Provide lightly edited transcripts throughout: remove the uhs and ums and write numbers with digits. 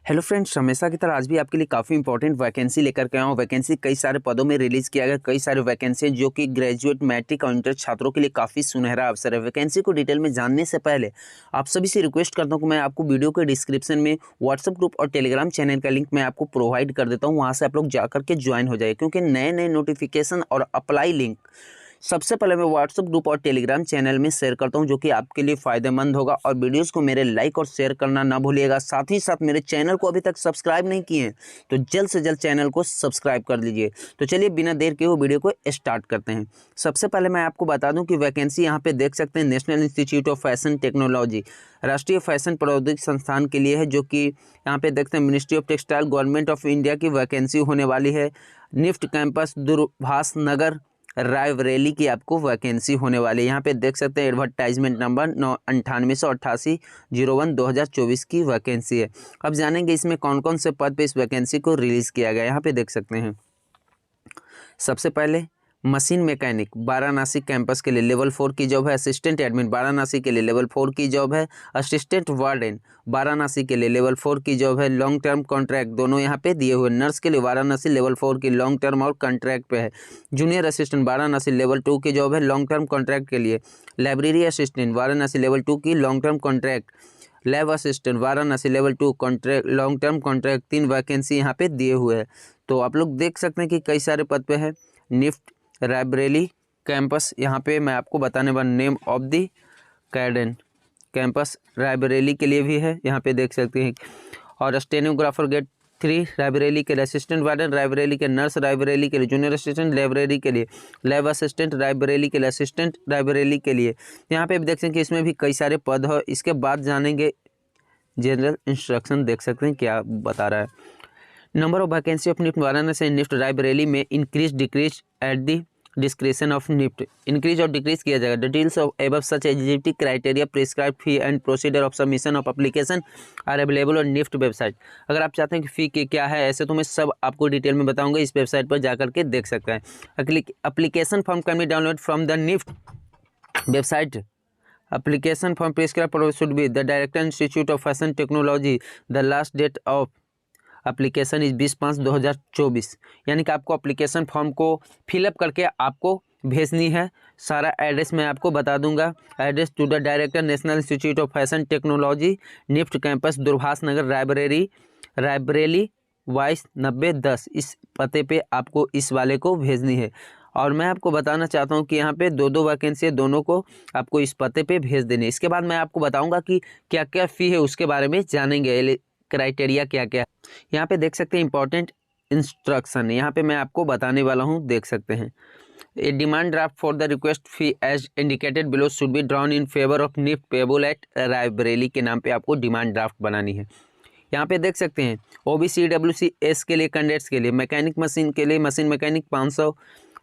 Hello friends, हमेशा की तरह आज भी आपके लिए काफ़ी इंपॉर्टेंट वैकेंसी लेकर के आया हूँ। वैकेंसी कई सारे पदों में रिलीज़ किया गया, कई सारे वैकेंसी जो कि ग्रेजुएट, मैट्रिक और इंटर छात्रों के लिए काफ़ी सुनहरा अवसर है। वैकेंसी को डिटेल में जानने से पहले आप सभी से रिक्वेस्ट करता हूँ कि मैं आपको वीडियो के डिस्क्रिप्शन में व्हाट्सअप ग्रुप और टेलीग्राम चैनल का लिंक मैं आपको प्रोवाइड कर देता हूँ। वहाँ से आप लोग जा करके ज्वाइन हो जाइए, क्योंकि नए नए नोटिफिकेशन और अप्लाई लिंक सबसे पहले मैं व्हाट्सअप ग्रुप और टेलीग्राम चैनल में शेयर करता हूं, जो कि आपके लिए फ़ायदेमंद होगा। और वीडियोस को मेरे लाइक और शेयर करना ना भूलिएगा। साथ ही साथ मेरे चैनल को अभी तक सब्सक्राइब नहीं किए हैं तो जल्द से जल्द चैनल को सब्सक्राइब कर लीजिए। तो चलिए बिना देर के वो वीडियो को स्टार्ट करते हैं। सबसे पहले मैं आपको बता दूँ कि वैकेंसी यहाँ पर देख सकते हैं national institute of fashion technology, राष्ट्रीय फैशन प्रौद्योगिकी संस्थान के लिए है, जो कि यहाँ पे देखते हैं ministry of textile, government of India की वैकेंसी होने वाली है। निफ्ट कैंपस दूरभाष नगर रायबरेली की आपको वैकेंसी होने वाली है। यहाँ पे देख सकते हैं एडवर्टाइजमेंट नंबर 9888-01-2024 की वैकेंसी है। अब जानेंगे इसमें कौन कौन से पद पे इस वैकेंसी को रिलीज़ किया गया। यहाँ पे देख सकते हैं सबसे पहले मशीन मैकेनिक वाराणसी कैंपस के लिए लेवल 4 की जॉब है। असिस्टेंट एडमिन वाराणसी के लिए लेवल 4 की जॉब है। असिस्टेंट वार्डन वाराणसी के लिए लेवल 4 की जॉब है। लॉन्ग टर्म कॉन्ट्रैक्ट दोनों यहाँ पे दिए हुए। नर्स के लिए वाराणसी लेवल 4 की लॉन्ग टर्म और कॉन्ट्रैक्ट पे है। जूनियर असिस्टेंट वाराणसी लेवल 2 की जॉब है लॉन्ग टर्म कॉन्ट्रैक्ट के लिए। लाइब्रेरी असिस्टेंट वाराणसी लेवल 2 की long term contract. Lab assistant Varanasi level 2 contract long term contract. 3 vacancy यहाँ पे दिए हुए हैं। तो आप लोग देख सकते हैं कि कई सारे पद पे है। निफ्ट रायबरेली कैंपस, यहाँ पे मैं आपको बताने वाला name of the Caden campus Raebareli के लिए भी है, यहाँ पे देख सकते हैं। और स्टेनोग्राफर गेट 3 रायबरेली के लिए। असिस्टेंट वार्डन रायबरेली के। नर्स रायबरेली के लिए। जूनियर असिस्टेंट लाइब्रेरी के लिए। लैब असिस्टेंट रायबरेली के लिए। असिस्टेंट रायबरेली के लिए। यहाँ पे भी देख सकते हैं कि इसमें भी कई सारे पद है। इसके बाद जानेंगे जनरल इंस्ट्रक्शन, देख सकते हैं क्या बता रहा है। Number of vacancy of NIFT Varanasi and NIFT Raebareli में increase decrease at the description of NIFT. Increase और डिक्रीज किया जाएगा। Details of above such eligibility criteria, prescribe fee and procedure of submission of application are available on NIFT website. अगर आप चाहते हैं कि फ़ी के क्या है, ऐसे तो मैं सब आपको डिटेल में बताऊंगा। इस वेबसाइट पर जाकर के देख सकते हैं। Application form can be download from the NIFT website. Application form prescribe should be the director institute of fashion technology. The last date of application is 20/5/2024। यानी कि आपको एप्लीकेशन फॉर्म को फिलअप करके आपको भेजनी है। सारा एड्रेस मैं आपको बता दूंगा। Address to the director national institute of fashion technology, NIFT campus Doorbhash Nagar Raebareli vice 9010। इस पते पे आपको इस वाले को भेजनी है। और मैं आपको बताना चाहता हूँ कि यहाँ पे दो वैकेंसी है, दोनों को आपको इस पते पे भेज देनी है। इसके बाद मैं आपको बताऊँगा कि क्या क्या फ़ी है, उसके बारे में जानेंगे। क्राइटेरिया क्या क्या है। यहाँ पे देख सकते हैं इंपॉर्टेंट इंस्ट्रक्शन, यहाँ पे मैं आपको बताने वाला हूँ, देख सकते हैं। A demand draft for the request fee as indicated below should be drawn in favour of NIFT payable at Raebareli के नाम पे आपको डिमांड ड्राफ्ट बनानी है। यहाँ पे देख सकते हैं ओबीसी डब्ल्यूसी एस के लिए कैंडिडेट्स के लिए, मैकेनिक मशीन के लिए मशीन मैकेनिक 500,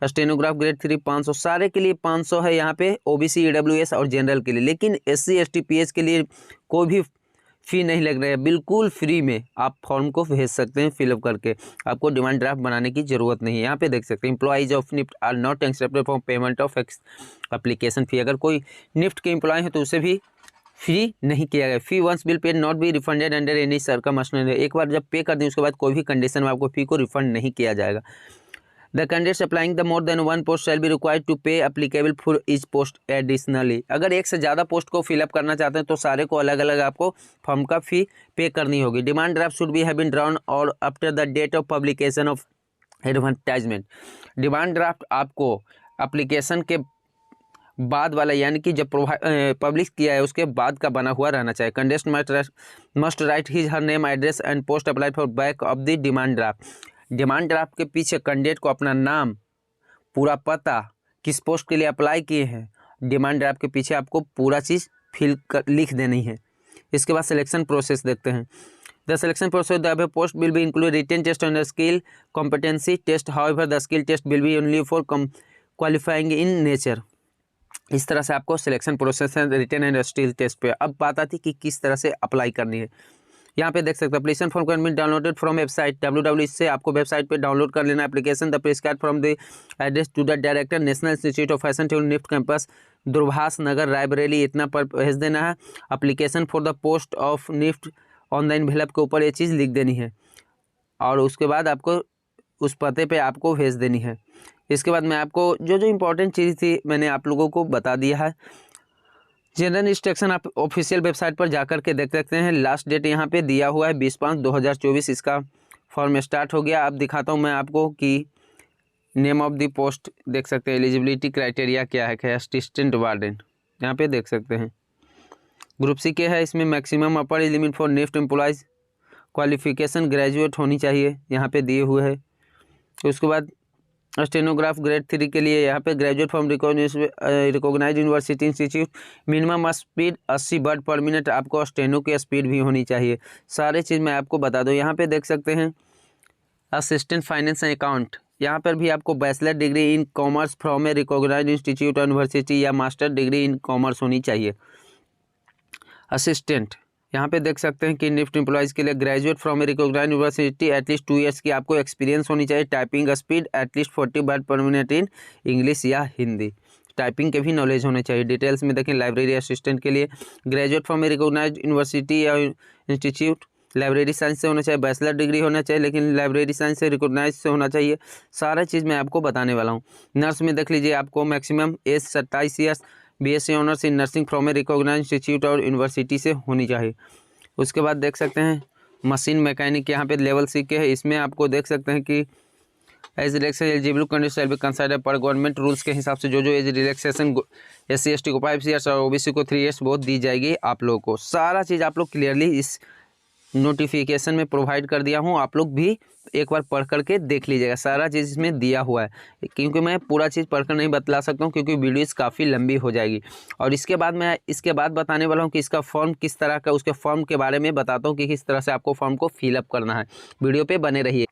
स्टेनोग्राफ ग्रेड 3 500, सारे के लिए 500 है यहाँ पे ओबीसी ईडब्ल्यूएस और जनरल के लिए। लेकिन एससी एसटी पीएच के लिए कोई भी फ़ी नहीं लग रहा है, बिल्कुल फ्री में आप फॉर्म को भेज सकते हैं फिलअप करके। आपको डिमांड ड्राफ्ट बनाने की ज़रूरत नहीं है। यहाँ पे देख सकते हैं employees of NIFT are not accepted for payment of application fee. अगर कोई निफ्ट के एम्प्लॉय है तो उसे भी फ्री नहीं किया गया। Fee once bill paid not be refunded under any circumstance. एक बार जब पे कर दें उसके बाद कोई भी कंडीशन में आपको फ़ी को रिफंड नहीं किया जाएगा। The candidates applying the more than one post shall be required to pay applicable for each post additionally। अगर एक से ज़्यादा पोस्ट को फिलअप करना चाहते हैं तो सारे को अलग अलग आपको फॉर्म का फ़ी पे करनी होगी। Demand draft should be have been drawn और after the date of publication of advertisement. Demand draft आपको एप्लीकेशन के बाद वाला, यानी कि जब पब्लिश किया है उसके बाद का बना हुआ रहना चाहिए। Candidate must write his her name address and post applied for back of the demand draft. Demand draft के पीछे कैंडिडेट को अपना नाम, पूरा पता, किस पोस्ट के लिए अप्लाई किए हैं, डिमांड ड्राफ्ट के पीछे आपको पूरा चीज़ लिख देनी है। इसके बाद सिलेक्शन प्रोसेस देखते हैं। The selection process the post will be include written test and skill competency test, however the skill test will be only for qualifying in nature. इस तरह से आपको सिलेक्शन प्रोसेस है रिटन एंड स्किल टेस्ट पे। अब बात आती कि किस तरह से अप्लाई करनी है। यहाँ पे देख सकते हैं application form can be downloaded from website www। इससे आपको वेबसाइट पे डाउनलोड कर लेना application. The prescribe from the address to the director national institute of fashion technology NIFT campus Doorbhash Nagar Raebareli, इतना पर भेज देना है। Application for the post of NIFT on the envelope के ऊपर ये चीज़ लिख देनी है और उसके बाद आपको उस पते पे आपको भेज देनी है। इसके बाद मैं आपको जो जो इम्पोर्टेंट चीज़ थी मैंने आप लोगों को बता दिया है। जनरल इंस्ट्रक्शन आप ऑफिशियल वेबसाइट पर जाकर के देख सकते हैं। लास्ट डेट यहाँ पे दिया हुआ है 20/5/2024 इसका फॉर्म स्टार्ट हो गया। अब दिखाता हूँ मैं आपको कि नेम ऑफ द पोस्ट देख सकते हैं, एलिजिबिलिटी क्राइटेरिया क्या है असिस्टेंट वार्डन, यहाँ पे देख सकते हैं। ग्रुप सी के है, इसमें maximum upper age limit for next employees qualification graduate होनी चाहिए, यहाँ पे दिए हुए है। उसके बाद स्टेनोग्राफ ग्रेड 3 के लिए यहाँ पे graduate from recognise university institute, minimum speed 80 word per minute, आपको स्टेनो की स्पीड भी होनी चाहिए। सारे चीज़ मैं आपको बता दूँ। यहाँ पे देख सकते हैं असिस्टेंट फाइनेंस एंड अकाउंट, यहाँ पर भी आपको bachelor degree in commerce from a recognise institute university या मास्टर डिग्री इन कॉमर्स होनी चाहिए। असिस्टेंट यहाँ पे देख सकते हैं कि निफ्ट एम्प्लॉयज़ के लिए graduate from a recognise university at least 2 years की आपको एक्सपीरियंस होनी चाहिए। Typing speed at least 40 word per minute in English या हिंदी, टाइपिंग के भी नॉलेज होने चाहिए। डिटेल्स में देखें लाइब्रेरी असिस्टेंट के लिए graduate from a recognise university या इंस्टीट्यूट, लाइब्रेरी साइंस से होना चाहिए, बैचलर डिग्री होना चाहिए लेकिन लाइब्रेरी साइंस से रिकॉग्नाइज से होना चाहिए। सारा चीज़ मैं आपको बताने वाला हूँ। नर्स में देख लीजिए आपको maximum age 27 years, BSc honours in nursing from a recognise institute और यूनिवर्सिटी से होनी चाहिए। उसके बाद देख सकते हैं मशीन मैकेनिक, यहाँ पे लेवल सी के है। इसमें आपको देख सकते हैं कि एज रिलैक्सेशन एलिजिबल कंडीशन भी कंसिडर पर गवर्नमेंट रूल्स के हिसाब से जो जो एज रिलैक्सेशन SC ST को 5 ईयर्स और OBC को 3 ईयर्स बहुत दी जाएगी आप लोगों को। सारा चीज़ आप लोग क्लियरली इस नोटिफिकेशन में प्रोवाइड कर दिया हूँ, आप लोग भी एक बार पढ़ करके देख लीजिएगा। सारा चीज़ इसमें दिया हुआ है, क्योंकि मैं पूरा चीज़ पढ़कर नहीं बतला सकता हूँ क्योंकि वीडियोस काफ़ी लंबी हो जाएगी। और इसके बाद मैं इसके बाद बताने वाला हूँ कि इसका फॉर्म किस तरह का, उसके फॉर्म के बारे में बताता हूँ कि किस तरह से आपको फॉर्म को फिलअप करना है। वीडियो पर बने रहिए।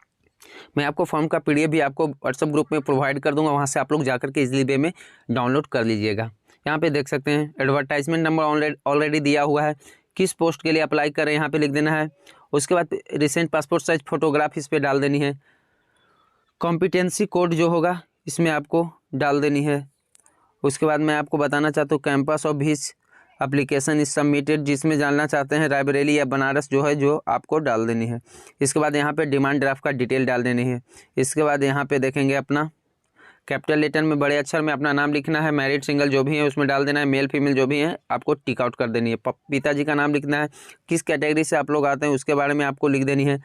मैं आपको फॉर्म का PDF भी आपको व्हाट्सएप ग्रुप में प्रोवाइड कर दूँगा, वहाँ से आप लोग जाकर के इजीली वे में डाउनलोड कर लीजिएगा। यहाँ पे देख सकते हैं एडवर्टाइजमेंट नंबर ऑलरेडी दिया हुआ है, किस पोस्ट के लिए अप्लाई करें यहाँ पे लिख देना है। उसके बाद रिसेंट पासपोर्ट साइज फोटोग्राफ इस पर डाल देनी है। कॉम्पिटेंसी कोड जो होगा इसमें आपको डाल देनी है। उसके बाद मैं आपको बताना चाहता हूँ campus of his application is submitted, जिसमें जानना चाहते हैं रायबरेली या बनारस जो है जो आपको डाल देनी है। इसके बाद यहाँ पे डिमांड ड्राफ्ट का डिटेल डाल देनी है। इसके बाद यहाँ पे देखेंगे अपना कैपिटल लेटर में बड़े अक्षर में अपना नाम लिखना है, मैरिड सिंगल जो भी है उसमें डाल देना है, मेल फीमेल जो भी है आपको टिक आउट कर देनी है। पिताजी का नाम लिखना है, किस कैटेगरी से आप लोग आते हैं उसके बारे में आपको लिख देनी है।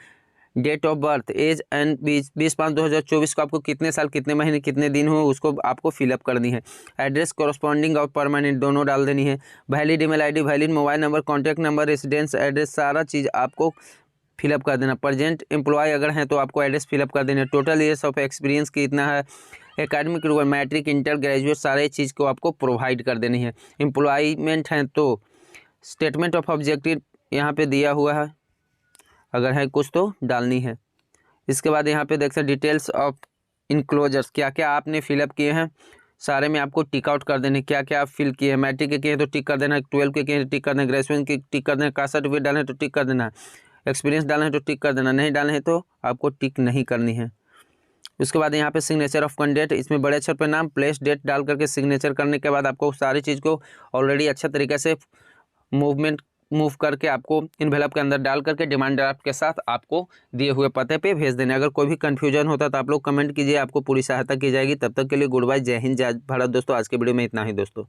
Date of birth, age and 20/5/2024 को आपको कितने साल कितने महीने कितने दिन हो उसको आपको फिलअप करनी है। एड्रेस कॉरस्पॉन्डिंग और परमानेंट दोनों डाल देनी है। Valid email ID, valid mobile number, contact number, residence address, सारा चीज़ आपको फिलअप कर देना। प्रेजेंट एम्प्लॉय अगर हैं तो आपको एड्रेस फिलअप कर देना। टोटल ईयर्स ऑफ एक्सपीरियंस कितना है, एकेडमिक मैट्रिक इंटर ग्रेजुएट, सारे चीज़ को आपको प्रोवाइड कर देनी है। एम्प्लॉयमेंट हैं तो स्टेटमेंट ऑफ ऑब्जेक्टिव यहाँ पे दिया हुआ है, अगर है कुछ तो डालनी है। इसके बाद यहाँ पे देख सकते डिटेल्स ऑफ इनक्लोजर्स, क्या क्या आपने फिलअप किए हैं सारे में आपको टिक आउट कर देने, क्या क्या आप फिल किए हैं। मैट्रिक के किए हैं तो टिक कर देना, 12 के किए हैं तो टिक कर देना, ग्रेजुएशन के टिक कर देना, कास्ट सर्टिफिकेट डालना है तो टिक कर देना, एक्सपीरियंस डालना है तो टिक कर देना, नहीं डालना है तो आपको टिक नहीं करनी है। उसके बाद यहाँ पे सिग्नेचर ऑफ कैंडिडेट, इसमें बड़े अक्षर पे नाम, प्लेस, डेट डाल करके सिग्नेचर करने के बाद आपको सारी चीज़ को ऑलरेडी अच्छा तरीके से मूव करके आपको इन्वेलप के अंदर डाल करके डिमांड ड्राफ्ट के साथ आपको दिए हुए पते पे भेज देने। अगर कोई भी कन्फ्यूजन होता तो आप लोग कमेंट कीजिए, आपको पूरी सहायता की जाएगी। तब तक के लिए गुड बाय, जय हिंद, जय भारत। दोस्तों आज के वीडियो में इतना ही दोस्तों।